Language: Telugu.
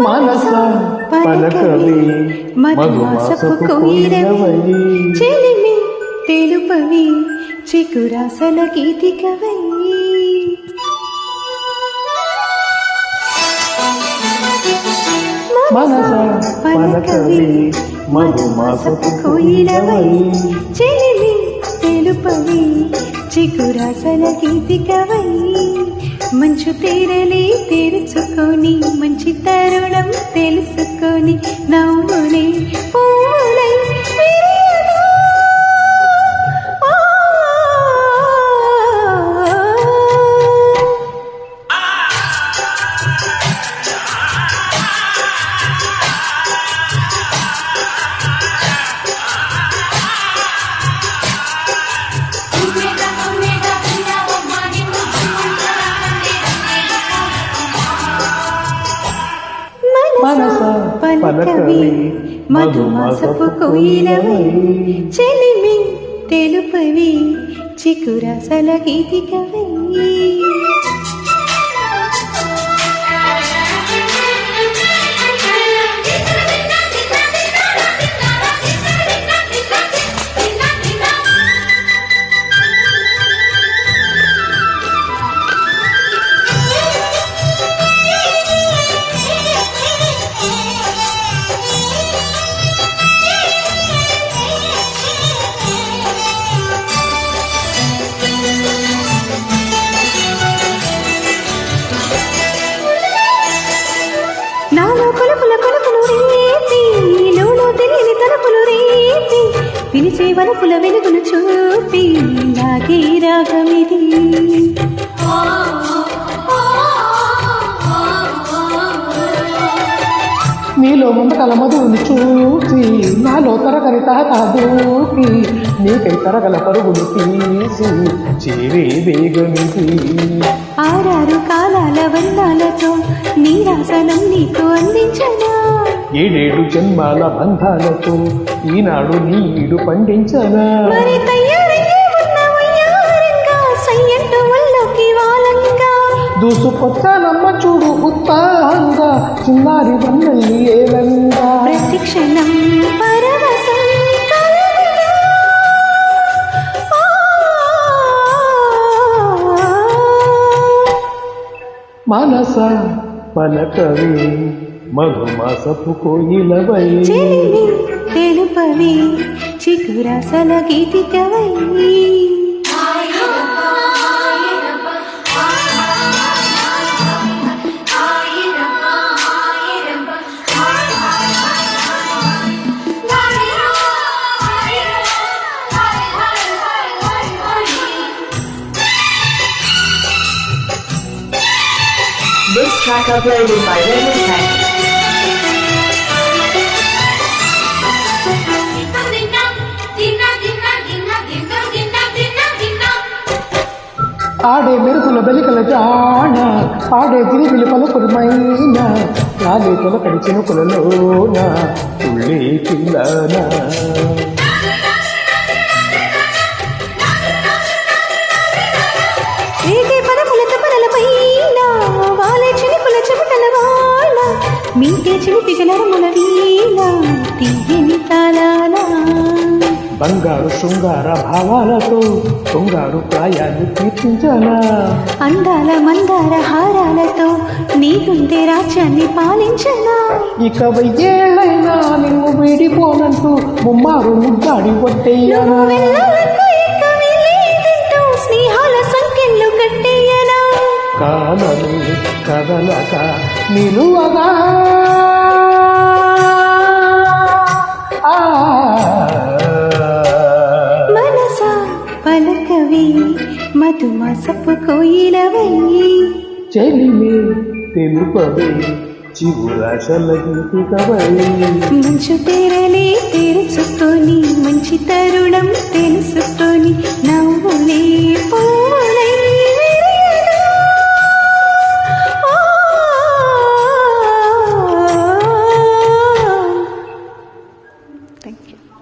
మనస పలకవి మధుమాసపు కోయిలవై చెలిమి తెలుపవి చిగురాసల గీతికవై మనస పలకవి మధుమాసపు కోయిలవై చెలిమి తెలుపవి చిగురాసల గీతికవై మంచు తీరలే తెరుచుకొని మంచి తరుణం తెలుసుకొని నవ్వులే పూలై విరియగా. మనస పలకవి మధుమాసపు కోయిలవై చెలిమి తెలుపవి చిగురాసల గీతికవై. నాలో కొలుపుల కొలుపులు రేపి లోలో తెలియని తలుపులు రేపి పిలిచే వలపుల వెలుగును చూపి లాగే రాగమిది. నీలో ముందకల మధువుని చూసి నాలో తరగని తాదూకి నీకై తరగల పరుగులు తీసి చేరే వేగమిది. ఆరారు కాలాల వర్ణాలతో నీరాసనం నీకు అందించనా ఏడేడు జన్మాల బంధాలతో ఈనాడు నీడు పండించనా. మరి తయారయ్యే ఉన్న వయ్యారంగా సయ్యంటు వల్లోకి వాలంగా దూసుకొచ్చానమ్మ చూడు ఉత్సాహంగా చిన్నారి వన్నల్లి ఏలంగా. ప్రతిక్షణం పరవశం కలగగా. మనస పలకవి మధుమాసపు కోయిలవై చెలిమి తెలుపవి చిగురాసల గీతికవై. This track uploaded by Raymond Tech. ఆడే మెరుపుల బలికల జాణ ఆడే గిరిగిలి పలుకులు మైనా రాలే తొలకడి చినుకులలోన తుళ్ళే పిల్లనా. ఏగే పరముల తపరల పైన వాలే చినుకుల చెమటల వాన మీటే చిలిపిగ నరముల వీణ తీయని తాళాల. బంగారు శృంగార భావాలతో శృంగారు ప్రాయాలు తీర్చించనా. అందాల మందార హారాలతో నీ గుండె రాజ్యాన్ని పాలించనా. ఇక వెయ్యేళ్ళైనా నిన్ను వీడిపోనంటూ ముమ్మారు ముద్దాడి ఒట్టేయనా. నువ్వు వెళ్ళాలంటూ ఇక వీలేదంటూ స్నేహాల సంఖ్యలు కట్టేయనా. కాలము కదలక నిలువగా మనస పలకవి మధుమాసపు కోయిలవై చెలిమే తెలుపవే చిగురాశల గీతికవై. మంచు తెరలే తెరుచుకొని మంచి తరుణం తెలుసుకొని నవ్వులే పూలై విరియగా. Thank you.